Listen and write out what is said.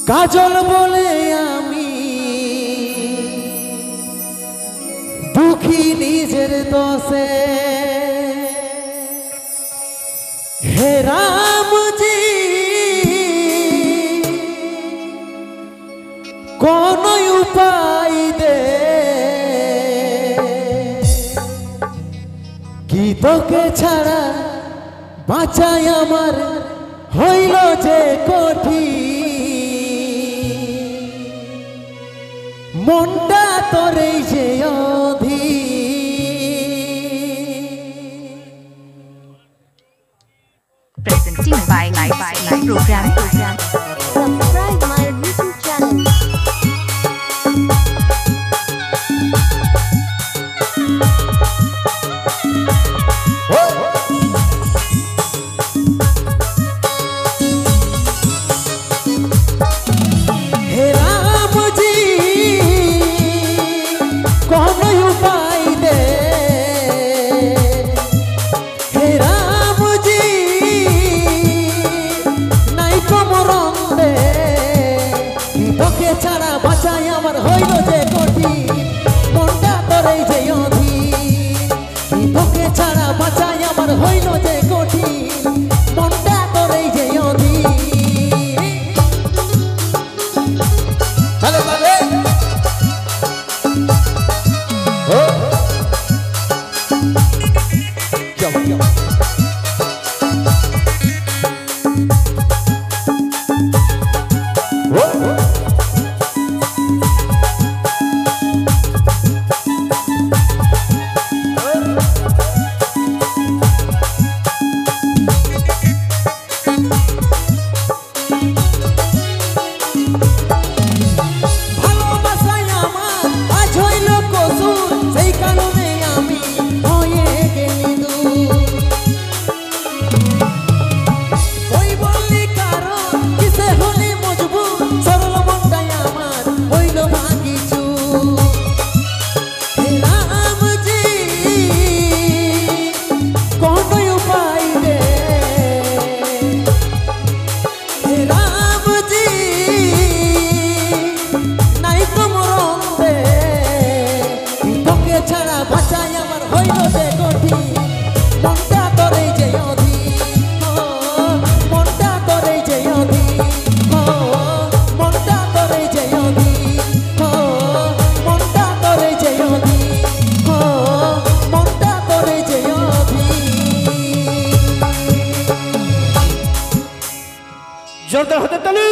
কাজল বলে আমি দুঃখী নিজের দোষে। হে রামজি কোন উপায় দে, কি তোকে ছাড়া বাঁচাই আমার হইল যে কঠিন। মনটা তোরে যে Presenting by Live Program. Subscribe my YouTube channel. हे राम जी कौन उपाय दे, हे राम जी নাই তো মরণ দে, তোকে ছাড়া বাঁচাই আমার হইল যে কঠিন। মনটা তোরে যে অধীন, তোকে ছাড়া বাঁচাই আমার হইল যে কঠিন। মনটা তোরে যে অধীন। Dale, dale. Oh. Yo, yo. Oh. ছাড়া বাঁচাই আমার হইল যে কঠিন। মনটা তোরে যে অধীন, মনটা তোরে যে অধীন, মনটা তোরে যে অধীন, মনটা তোরে যে অধীন, মনটা তোরে যে অধীন। জোরদার হাতে তালি।